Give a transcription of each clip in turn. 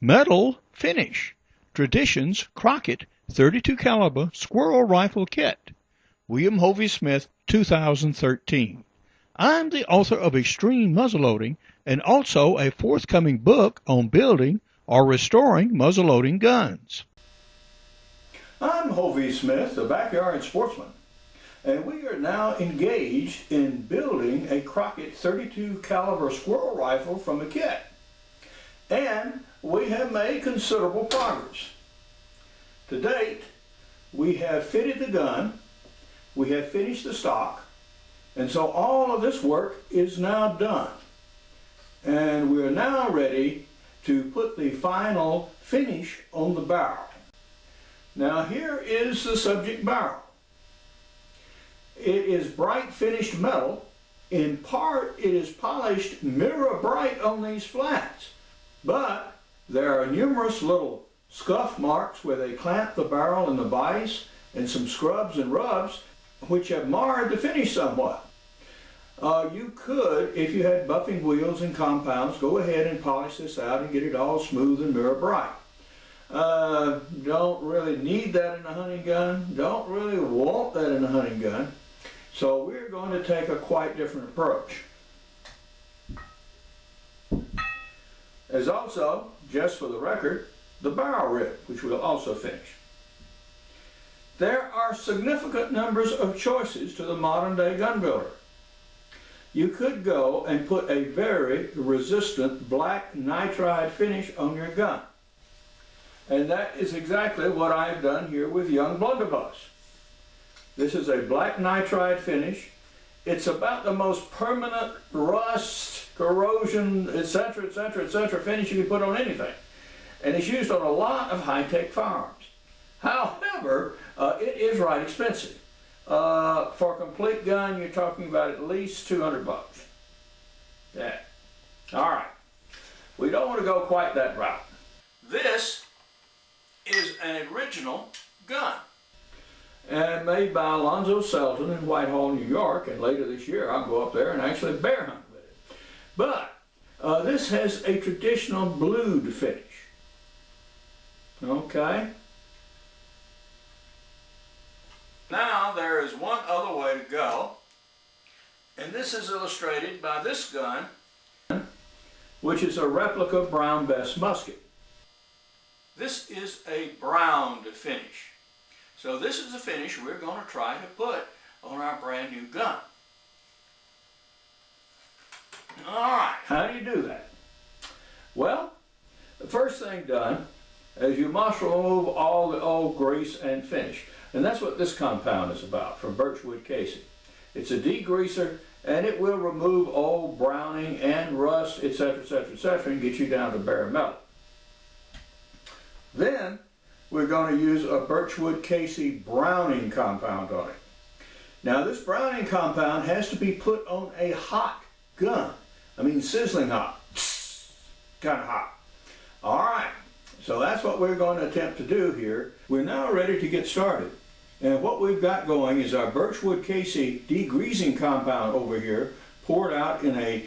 Metal finish. Traditions Crockett 32 caliber Squirrel Rifle Kit. William Hovey Smith, 2013. I'm the author of Extreme Muzzleloading and also a forthcoming book on building or restoring muzzleloading guns. I'm Hovey Smith, the backyard sportsman, and we are now engaged in building a Crockett 32 caliber squirrel rifle from a kit. And we have made considerable progress. To date, we have fitted the gun, we have finished the stock, and so all of this work is now done. And we are now ready to put the final finish on the barrel. Now here is the subject barrel. It is bright finished metal. In part, it is polished mirror bright on these flats. But there are numerous little scuff marks where they clamp the barrel and the vise, and some scrubs and rubs which have marred the finish somewhat. You could, if you had buffing wheels and compounds, go ahead and polish this out and get it all smooth and mirror bright. Don't really need that in a hunting gun, don't really want that in a hunting gun, so we're going to take a quite different approach. As also, just for the record, the barrel rib, which we'll also finish. There are significant numbers of choices to the modern day gun builder. You could go and put a very resistant black nitride finish on your gun. And that is exactly what I've done here with Young Blunderbuss. This is a black nitride finish. It's about the most permanent rust, corrosion, etc., etc., etc. finish you can put on anything. And it's used on a lot of high-tech firearms. However, it is right expensive. For a complete gun, you're talking about at least $200. Yeah. All right. We don't want to go quite that route. This is an original gun, and made by Alonzo Selton in Whitehall, New York, and later this year I'll go up there and actually bear hunt with it. But this has a traditional blued finish. Okay. Now there is one other way to go, and this is illustrated by this gun, which is a replica Brown Bess musket. This is a browned finish. So this is the finish we're going to try to put on our brand new gun. Alright, how do you do that? Well, the first thing done is you must remove all the old grease and finish. And that's what this compound is about, from Birchwood Casey. It's a degreaser, and it will remove old browning and rust, etc., etc., etc., and get you down to bare metal. Then we're going to use a Birchwood Casey browning compound on it. Now this browning compound has to be put on a hot gun. I mean sizzling hot, kind of hot. All right, so that's what we're going to attempt to do here. We're now ready to get started. And what we've got going is our Birchwood Casey degreasing compound over here, poured out in a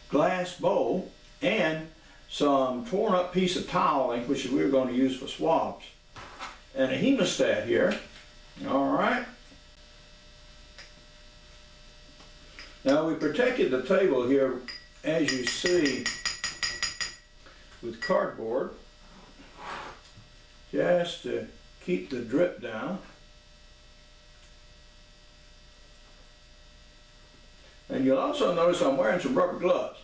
glass bowl, and some torn up piece of toweling, which we're going to use for swabs, and a hemostat here. All right. Now we protected the table here, as you see, with cardboard, just to keep the drip down. And you'll also notice I'm wearing some rubber gloves.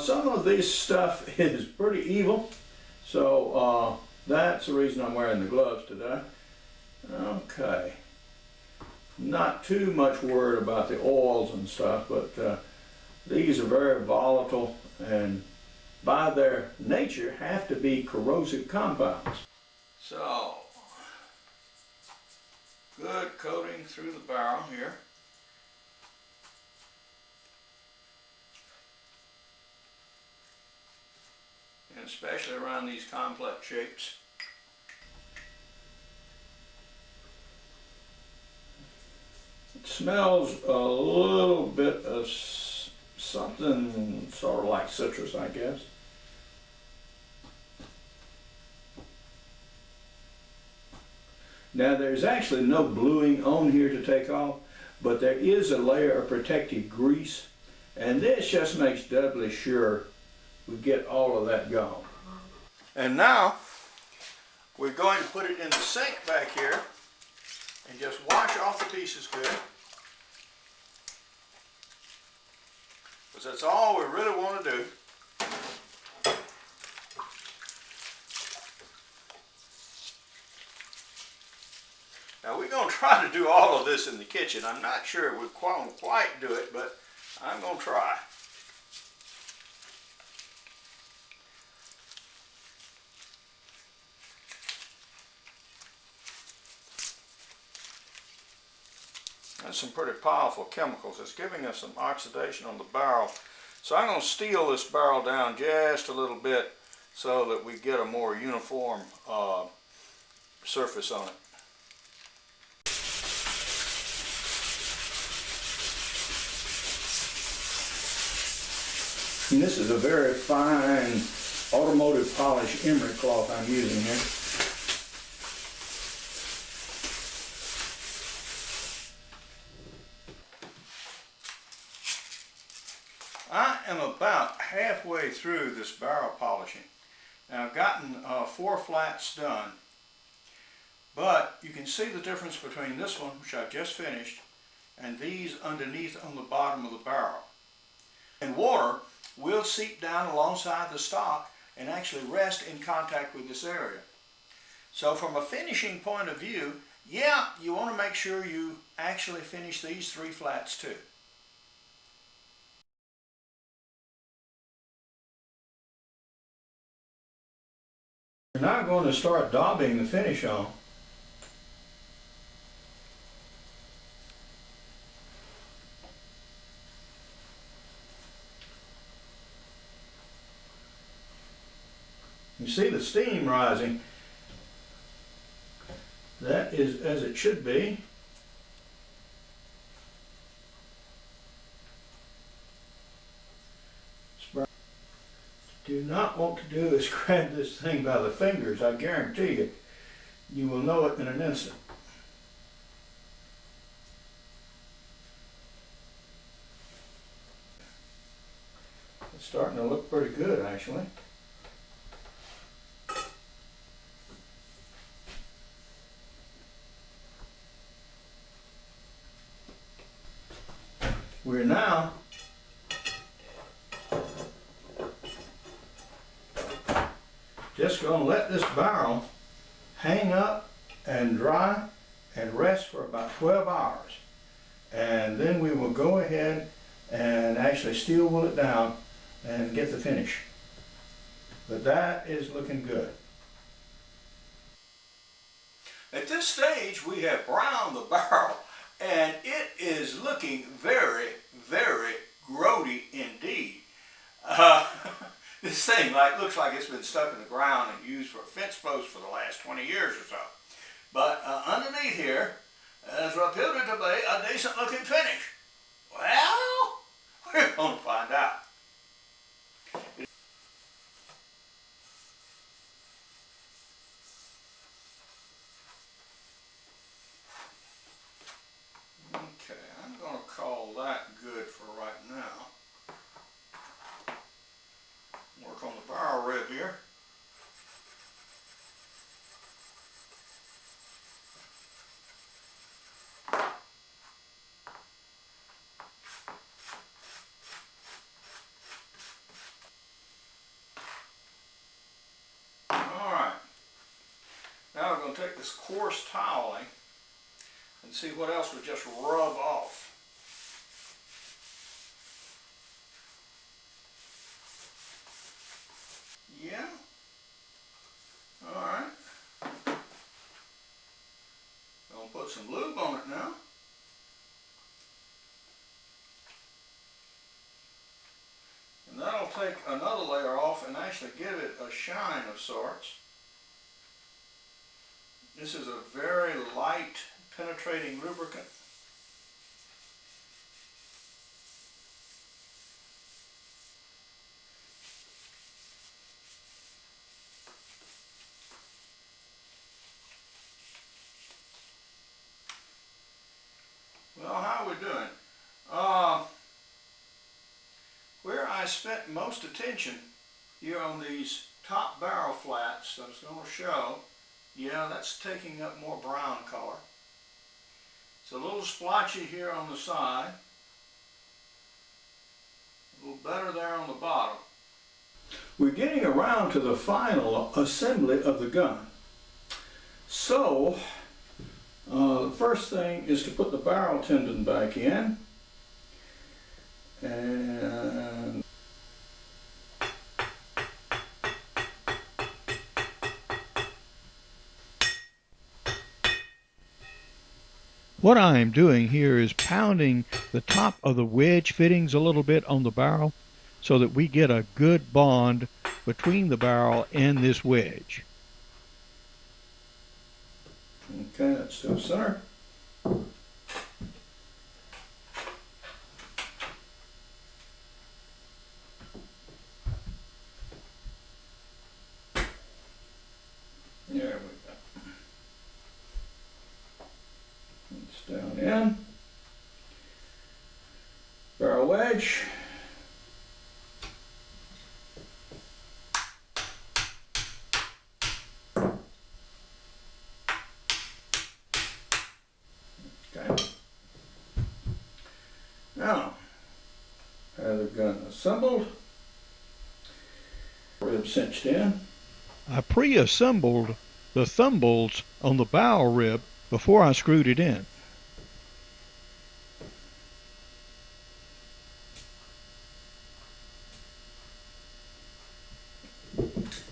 Some of this stuff is pretty evil, so that's the reason I'm wearing the gloves today. Okay. Not too much worried about the oils and stuff, but these are very volatile and by their nature have to be corrosive compounds. So, good coating through the barrel here. And especially around these complex shapes. It smells a little bit of something sort of like citrus, I guess. Now there's actually no bluing on here to take off, but there is a layer of protective grease, and this just makes doubly sure we get all of that gone. And now we're going to put it in the sink back here and just wash off the pieces good, because that's all we really want to do. Now we're going to try to do all of this in the kitchen. I'm not sure we won't quite do it, but I'm going to try. That's some pretty powerful chemicals. It's giving us some oxidation on the barrel. So I'm going to steel this barrel down just a little bit so that we get a more uniform surface on it. And this is a very fine automotive polish emery cloth I'm using here. I am about halfway through this barrel polishing. Now I've gotten 4 flats done, but you can see the difference between this one, which I've just finished, and these underneath on the bottom of the barrel. And water will seep down alongside the stock and actually rest in contact with this area. So from a finishing point of view, yeah, you want to make sure you actually finish these 3 flats too. We're now going to start daubing the finish on. You see the steam rising. That is as it should be. Do not want to do is grab this thing by the fingers. I guarantee you, you will know it in an instant. It's starting to look pretty good, actually. We're now just going to let this barrel hang up and dry and rest for about 12 hours. And then we will go ahead and actually steel wool it down and get the finish. But that is looking good. At this stage we have browned the barrel, and it is looking very, very grody indeed. This thing looks like it's been stuck in the ground and used for a fence post for the last 20 years or so. But underneath here is reputed to be a decent looking finish. Well, we're going to find out. Okay, I'm going to call that good for right now. Work on the barrel rib here. Alright, now we're going to take this coarse toweling and see what else we just rub off. Yeah. Alright. Gonna put some lube on it now. And that'll take another layer off and actually give it a shine of sorts. This is a very light penetrating lubricant. spent most attention here on these top barrel flats that it's going to show. Yeah, that's taking up more brown color. It's a little splotchy here on the side. A little better there on the bottom. We're getting around to the final assembly of the gun. So, the first thing is to put the barrel tendon back in. And what I am doing here is pounding the top of the wedge fittings a little bit on the barrel so that we get a good bond between the barrel and this wedge. Okay, that's still center. There we go. It's down in. Barrel wedge. Okay. Now, have the gun assembled. Rib cinched in. I pre-assembled the thumb bolts on the barrel rib before I screwed it in.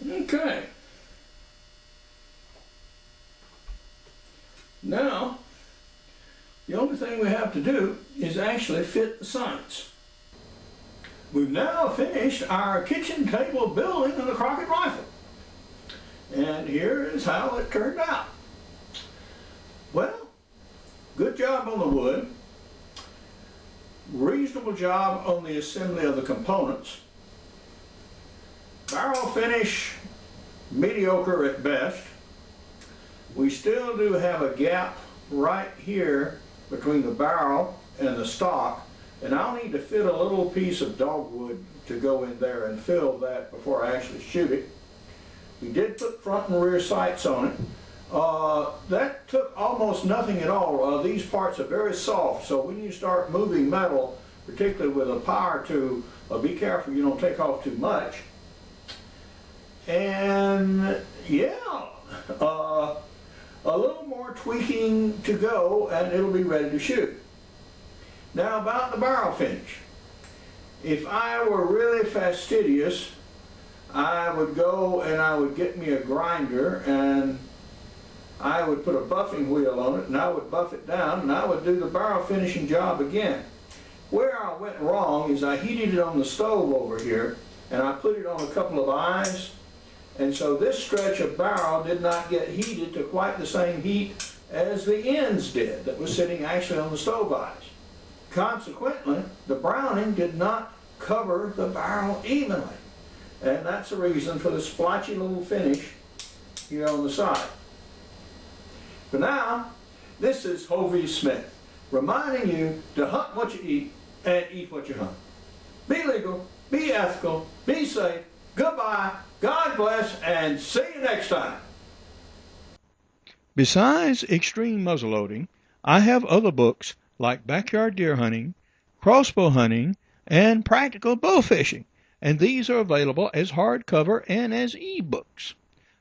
Okay. Now, the only thing we have to do is actually fit the sights. We've now finished our kitchen table building of the Crockett rifle. And here is how it turned out. Well, good job on the wood. Reasonable job on the assembly of the components. Barrel finish, mediocre at best. We still do have a gap right here between the barrel and the stock, and I'll need to fit a little piece of dogwood to go in there and fill that before I actually shoot it. We did put front and rear sights on it. That took almost nothing at all. These parts are very soft, so when you start moving metal, particularly with a power tool, be careful you don't take off too much. And yeah, a little more tweaking to go and it'll be ready to shoot. Now about the barrel finish. If I were really fastidious, I would go and I would get me a grinder and I would put a buffing wheel on it and I would buff it down and I would do the barrel finishing job again. Where I went wrong is I heated it on the stove over here and I put it on a couple of eyes, and so this stretch of barrel did not get heated to quite the same heat as the ends did that was sitting actually on the stove eyes. Consequently, the browning did not cover the barrel evenly. And that's the reason for the splotchy little finish here on the side. But now, this is Hovey Smith, reminding you to hunt what you eat and eat what you hunt. Be legal, be ethical, be safe, goodbye, God bless, and see you next time. Besides extreme muzzleloading, I have other books like Backyard Deer Hunting, Crossbow Hunting, and Practical Bow Fishing, and these are available as hardcover and as ebooks.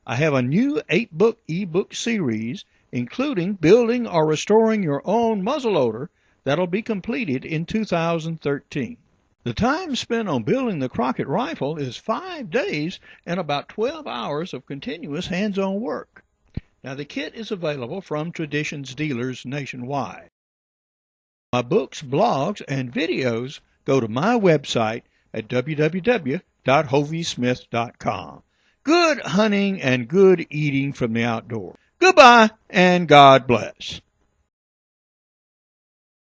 I have a new 8-book ebook series, including Building or Restoring Your Own Muzzleloader, that'll be completed in 2013. The time spent on building the Crockett rifle is 5 days and about 12 hours of continuous hands-on work. Now, the kit is available from Traditions dealers nationwide. My books, blogs, and videos go to my website at www.hoveysmith.com. Good hunting and good eating from the outdoors. Goodbye and God bless.